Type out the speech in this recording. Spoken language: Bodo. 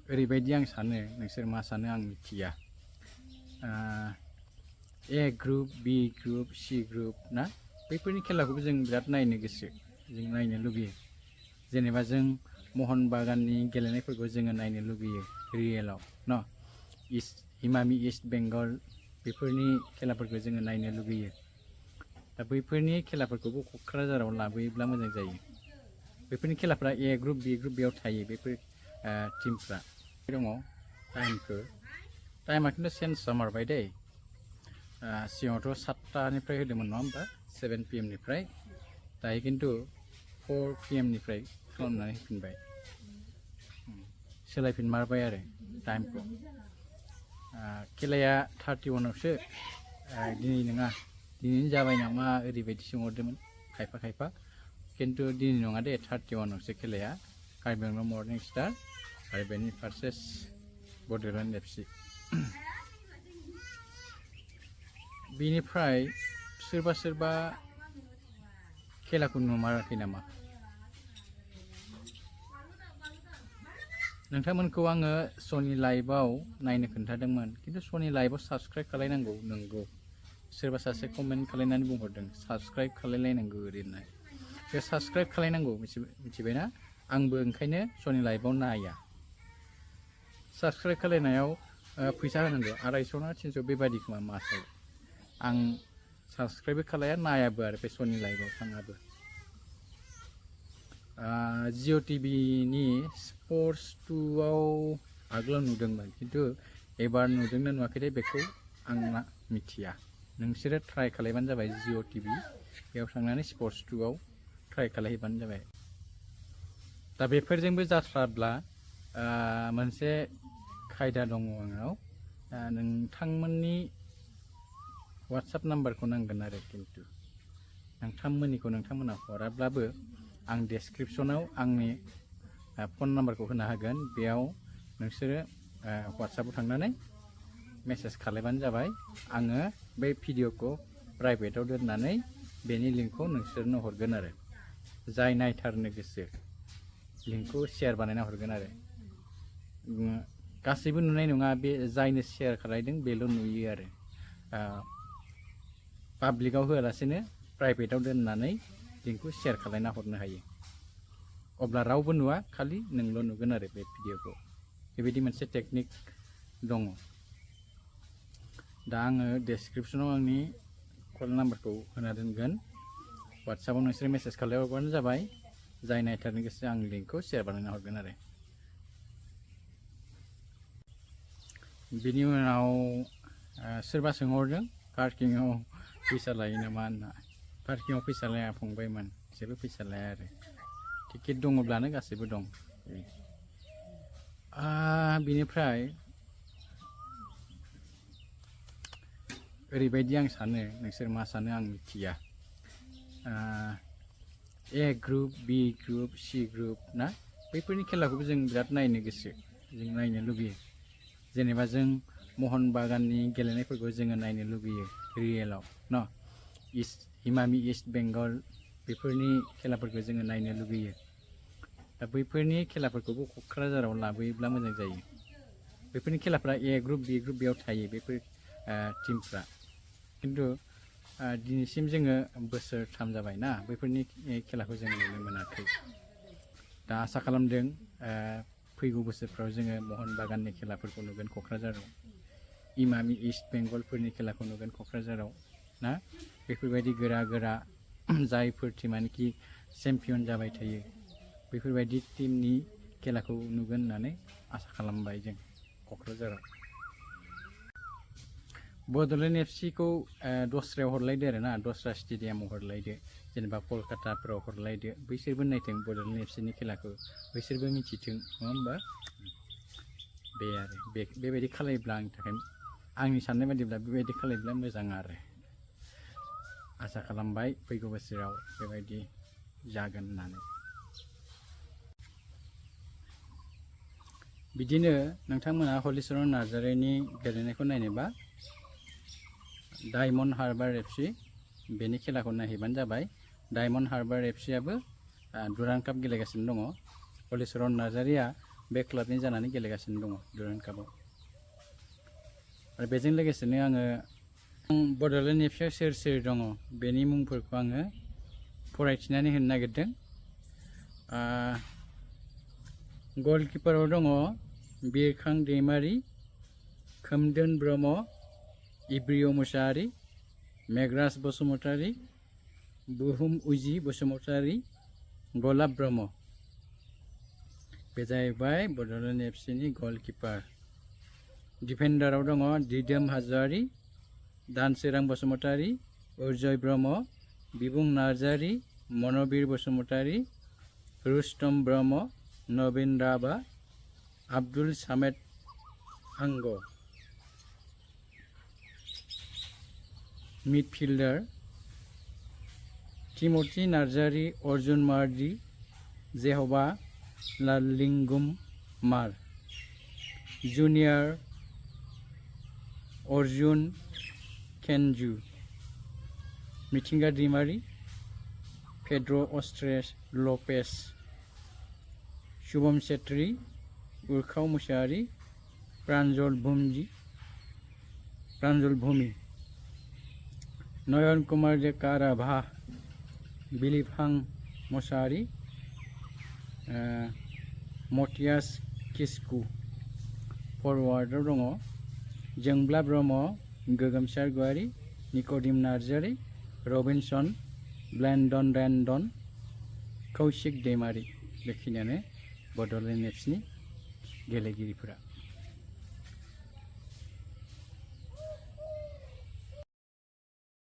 ओरैबायदि आं सानो नोंसोर मा सानो आं मिथिया ए ग्रुप बी ग्रुप सी ग्रुप ना बैफोरनि खेलाखौबो जों बिराद नायनो गोसो जों नायनो लुगैयो जेनेबा जों महन बागाननि गेलेनायफोरखौ जोङो नायनो लुगैयो रियेलाव न इमामि इस्ट बेंगल बेफोरनि खेलाफोरखौ जोङो नायनो लुगैयो दा बैफोरनि खेलाफोरखौबो क'क्राझाराव लाबोयोब्ला मोजां जायो बेफोरनि खेलाफ्रा ए ग्रुप बी ग्रुप बेयाव थायो बेफोर टीमफ्रा दङ टाइमा खिन्थु चेन्ज जामारबाय दै सिगाङावथ' 7टानिफ्राय होदोंमोन नङा होमबा 7 PM निफ्राय दायो खिन्थु 4 PM निफ्राय खालामनानै होफिनबाय सोलायफिनमारबाय आरो टाइमखौ खेलाया 31आवसो दिनै नङा दिनैनो जाबाय नामा ओरैबायदि सोंहरदोंमोन खायफा खिन्थु दिनै नङा दे 31आवसो खेलाया कार्बि आंलं मर्निं स्टार आरो बेनि भार्सेस बड'लेण्ड FC बेनिफ्राय सोरबा खेलाखौ नुमाराखै नामा नोंथांमोनखौ आङो सनि लाइभआव नायनो खोन्थादोंमोन खिन्थु सनि लाइभआव साबस्क्राइब खालायनांगौ नंगौ सोरबा सासे कमेन्ट खालायनानै बुंहरदों साबस्क्राइब खालायलायनांगौ ओरैनो बे साबस्क्राइब खालायनांगौ मिथिबायना आंबो ओंखायनो सनि लाइभआव नाया साबस्क्राइब खालायनायाव फैसा होनांगौ 250 ना 300 बेबायदि खोमा मासाव आं साबस्क्राइबबो खालाया नायाबो आरो बे सनि लाइभआव थाङाबो जिअ टिभिनि स्पर्ट्स 2आव आगोलाव नुदोंमोन खिन्थु एबार नुदोंना नुवाखैथाय बेखौ आं मिथिया नोंसोरो ट्राइ खालायबानो जाबाय जिअ टिभि बेयाव थांनानै स्पर्ट्स 2आव ट्राइ खालायहैबानो जाबाय दा बेफोरजोंबो जाथ्राब्ला मोनसे खायदा दङ आंनाव नोंथांमोननि वाट्सएप नाम्बारखौ नांगोन आरो खिन्थु नोंथांमोननिखौ नोंथांमोना हराब्लाबो आं डेसक्रिप्शनाव आंनि फन नाम्बारखौ होना होगोन बेयाव नोंसोरो वाट्सएपआव थांनानै मेसेज खालायबानो जाबाय आङो बे भिडिअखौ प्राइभेटाव दोननानै बेनि लिंकखौ नोंसोरनो हरगोन आरो जाय नायथारनो गोसो लिंकखौ शेयार बानायना हरगोन आरो गासैबो नुनाय नङा बे जायनो शेयार खालायदों बेल' नुयो आरो पाब्लिकआव होआलासेनो प्राइभेटाव दोननानै लिंकखौ शेयार खालायना हरनो हायो अब्ला रावबो नुवा खालि नोंल' नुगोन आरो बे भिडिअखौ बेबायदि मोनसे टेकनिक दङ दा आङो डेसक्रिप्शनाव आंनि कल नाम्बारखौ होना दोनगोन वाट्सएपआव नोंसोर मेसेज खालायहरबानो जाबाय जाय नायथारनो गोसो आं लिंकखौ शेयार बानायना हरगोन आरो बिनि उनाव सोरबा सोंहरदों पार्किंआव फैसा लायो नामा होनना पार्किंआव फैसा लाया फंबायमोन जेबो फैसा लाया आरो टिकेट दङब्लानो गासैबो दं बिनिफ्राय ओरैबायदि आं सानो नोंसोर मा सानो आं मिथिया ए ग्रुप बी ग्रुप सी ग्रुप ना बैफोरनि खेलाखौबो जों बिराद नायनो गोसो जों नायनो लुगैयो जेनेबा जों महन बागाननि गेलेनायफोरखौ जोङो नायनो लुगैयो रियेलाव न इमामि इस्ट बेंगल बेफोरनि खेलाफोरखौ जोङो नायनो लुगैयो दा बैफोरनि खेलाफोरखौबो क'क्राझाराव लाबोयोब्ला मोजां जायो बेफोरनि खेलाफ्रा ए ग्रुप बी ग्रुप बेयाव थायो बेफोर टीमफ्रा खिन्थु दिनैसिम जोङो बोसोरथाम जाबाय ना बैफोरनि खेलाखौ जों नुनो मोनाखै दा आसा खालामदों फैगौ बोसोरफ्राव जोङो महन बागाननि खेलाफोरखौ नुगोन क'क्राझाराव इमामि इस्ट बेंगलफोरनि खेलाखौ नुगोन क'क्राझाराव ना बेफोरबायदि गोरा जायफोर टीमानोखि चेम्पियन जाबाय थायो बेफोरबायदि टीमनि खेलाखौ नुगोन होननानै आसा खालामबाय जों क'क्राझाराव बड'लेण्ड एफसिखौ दस्रायाव हरलायदो आरो ना दस्रा स्टेडियामाव हरलायदो जेनेबा कलकाताफोराव हरलायदो बैसोरबो नायथों बड'लेण्ड एफसिनि खेलाखौ बैसोरबो मिथिथों नङा होमबा बे आरो बेबायदि खालायोब्ला आंनि थाखाय आंनि साननाय बायदिब्ला बेबायदि खालायोब्ला मोजां आरो आसा खालामबाय फैगौ बोसोराव बेबायदि जागोन होननानै बिदिनो नोंथांमोना हलिचरन नार्जारिनि गेलेनायखौ नायनोबा डायमन्ड हार्बार एफसि बेनि खेलाखौ नायहैबानो जाबाय डायमन्ड हार्बार एफसियाबो दुरान्ड काप गेलेगासिनो दङ हलिचरन नार्जारिया बे क्लाबनि जानानै गेलेगासिनो दङ डुरान्ड कापआव। आरो बेजों लोगोसेनो आङो बड'लेण्ड एफसिआव सोर सोर दङ बेनि मुंफोरखौ आङो फरायथिनानै होनो नागिरदों। गलकिपाराव दङ बिरखां दैमारि, खोमदोन ब्रह्म, इब्रिय मुसाहारि, मेघराज बसुमतारी, बुहुम उजि बसुमतारी, गलाब ब्रह्म। बे जाहैबाय बड'लेण्ड एफसिनि गलकिपार। डिफेन्डाराव दङ दिदोम हाज'वारि, दानसोरां बसुमतारी, उर्जय ब्रह्म, बिबुं नार्जारि, मनबिर बसुमतारी, रुस्तम ब्रह्म, नवीन राभा, आब्दुल सामेद आंग। मिडफिल्डार टिमथि नार्जारि, अर्जुन मार्डि, जेहबा लालिंगुम मार। जुनियर अर्जुन केनजु, मिथिंगा दैमारि, पेड्र' अस्ट्रेस लपेस, शुभम सेत्री, उर्खाव मुसाहारि, प्रान्जल भुमि, नयन कुमार दे काराभा, बिलिफां मुसाहारि, मटियास किस्कु। फरवार्डआव दङ जोंब्ला ब्रह्म, गोगोमसार गयारि, निक'दिम नार्जारि, रबिनसन, ब्लेन्डन रेन्दन, कौशिक दैमारि। बेखिनियानो बड'लेण्ड एफसिनि गेलेगिरिफोरा।